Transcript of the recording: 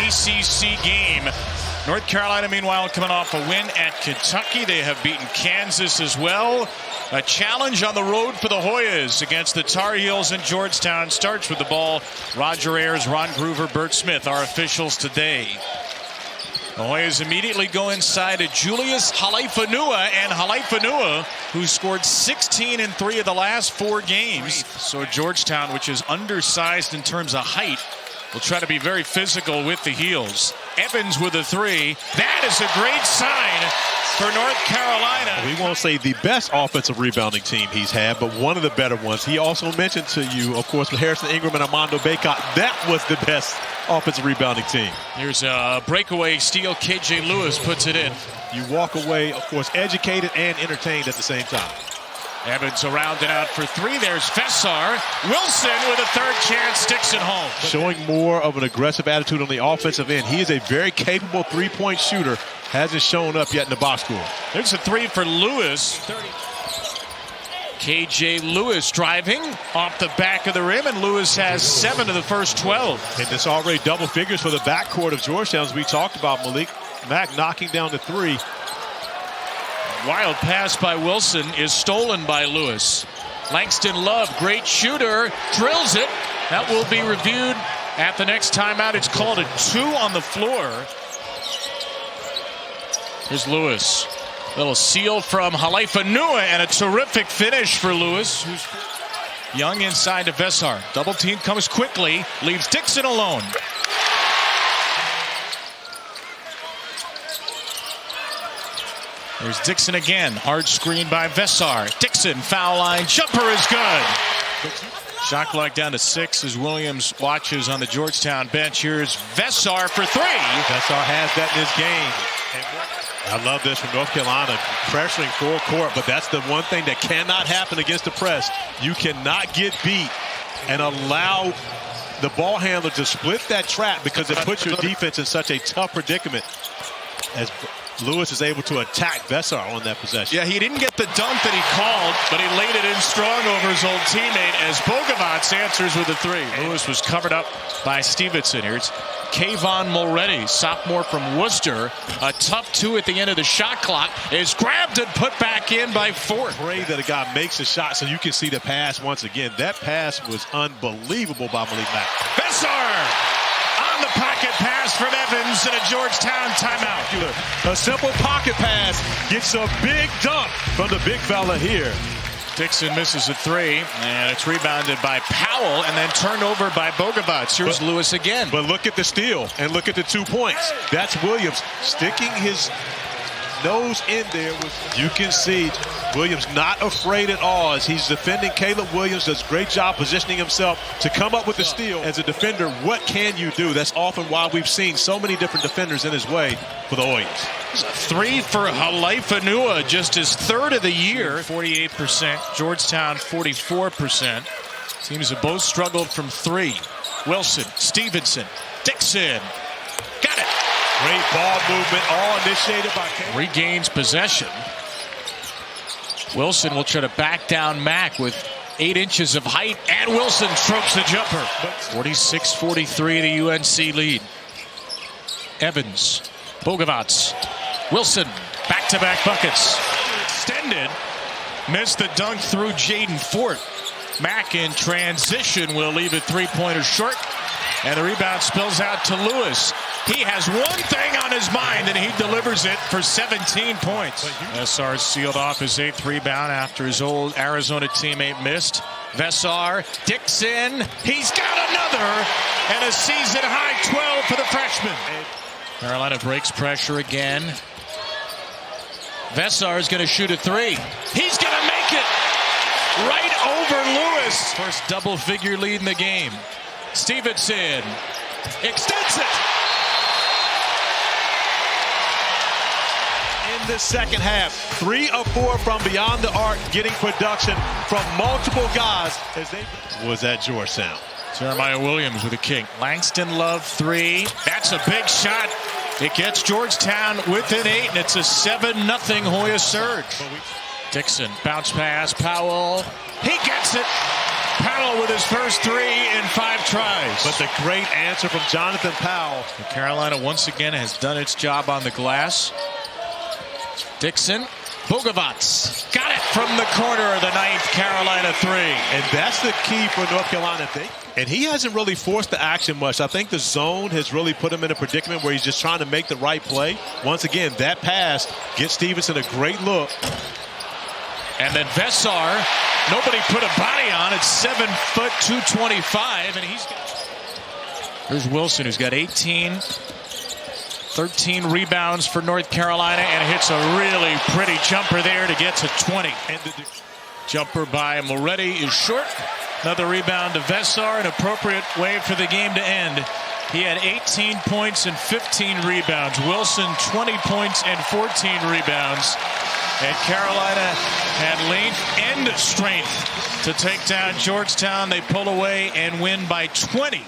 ACC game. North Carolina, meanwhile, coming off a win at Kentucky. They have beaten Kansas as well. A challenge on the road for the Hoyas against the Tar Heels in Georgetown. Starts with the ball. Roger Ayers, Ron Groover, Bert Smith, our officials today. The Hoyas immediately go inside to Julius Halaifanua, and Halaifanua, who scored 16 in 3 of the last 4 games. So Georgetown, which is undersized in terms of height, will try to be very physical with the Heels. Evans with a 3. That is a great sign for North Carolina. We won't say the best offensive rebounding team he's had, but one of the better ones. He also mentioned to you, of course, with Harrison Ingram and Armando Bacot, that was the best offensive rebounding team. Here's a breakaway steal. KJ Lewis puts it in. You walk away, of course, educated and entertained at the same time. Evans around and out for 3. There's Veesaar. Wilson with a third chance, sticks it home. Showing more of an aggressive attitude on the offensive end. He is a very capable three-point shooter. Hasn't shown up yet in the box score. There's a 3 for Lewis. KJ Lewis driving off the back of the rim, and Lewis has 7 of the first 12. And it's already double figures for the backcourt of Georgetown, as we talked about. Malik Mack knocking down the 3. Wild pass by Wilson is stolen by Lewis. Langston Love, great shooter, drills it. That will be reviewed at the next timeout. It's called a 2 on the floor. Here's Lewis. Little seal from Halaifanua, and a terrific finish for Lewis, who's young inside to Veesaar. Double team comes quickly, leaves Dixon alone. There's Dixon again. Hard screen by Veesaar. Dixon, foul line. Jumper is good. Shot clock down to 6 as Williams watches on the Georgetown bench. Here's Veesaar for 3. Veesaar has that in his game. I love this from North Carolina, pressuring full court, but that's the one thing that cannot happen against the press. You cannot get beat and allow the ball handler to split that trap, because it puts your defense in such a tough predicament, as Lewis is able to attack Veesaar on that possession. Yeah, he didn't get the dunk that he called, but he laid it in strong over his old teammate as Bogavac answers with a 3. Lewis was covered up by Stevenson. Here's Kayvon Mulready, sophomore from Worcester. A tough 2 at the end of the shot clock is grabbed and put back in by Ford. Pray that a guy makes a shot so you can see the pass once again. That pass was unbelievable by Malik Mack. Veesaar on the pocket pass from Evans, and a Georgetown timeout. A simple pocket pass gets a big dunk from the big fella here. Dixon misses a 3, and it's rebounded by Powell and then turned over by Bogavac. Here's Lewis again. But look at the steal and look at the 2 points. That's Williams sticking his nose in there. You can see Williams not afraid at all as he's defending. Caleb Williams does a great job positioning himself to come up with the steal. As a defender, what can you do? That's often why we've seen so many different defenders in his way for the Hoyas. 3 for Halaifanua, just his 3rd of the year. 48%, Georgetown 44%. Teams have both struggled from 3. Wilson, Stevenson, Dixon, got it. Great ball movement, all initiated by Caleb. Regains possession. Wilson will try to back down Mack with 8 inches of height, and Wilson strokes the jumper. 46-43, the UNC lead. Evans, Bogavac, Wilson, back-to-back buckets. Extended, missed the dunk through Jaden Fort. Mack in transition will leave a 3-pointer short, and the rebound spills out to Lewis. He has one thing on his mind, and he delivers it for 17 points. Veesaar sealed off his 8th rebound after his old Arizona teammate missed. Veesaar, Dixon, he's got another, and a season-high 12 for the freshman. Carolina breaks pressure again. Veesaar is going to shoot a 3. He's going to make it right over Lewis. First double-figure lead in the game. Stevenson extends it. In the second half, 3 of 4 from beyond the arc, getting production from multiple guys as they was at Georgetown. Jeremiah Williams with a kick. Langston Love 3. That's a big shot. It gets Georgetown within 8, and it's a 7-0 Hoya surge. Dixon, bounce pass, Powell. He gets it. Powell with his first 3 in 5 tries. But the great answer from Jonathan Powell. And Carolina once again has done its job on the glass. Dixon, Bogavac got it from the corner of the 9th. Carolina 3. And that's the key for North Carolina. And he hasn't really forced the action much. I think the zone has really put him in a predicament where he's just trying to make the right play. Once again, that pass gets Stevenson a great look. And then Veesaar, nobody put a body on. It's 7 foot 225, and here's Wilson, who's got 13 rebounds for North Carolina, and hits a really pretty jumper there to get to 20. And the jumper by Moretti is short. Another rebound to Veesaar, an appropriate way for the game to end. He had 18 points and 15 rebounds. Wilson, 20 points and 14 rebounds. And Carolina had length and strength to take down Georgetown. They pull away and win by 20.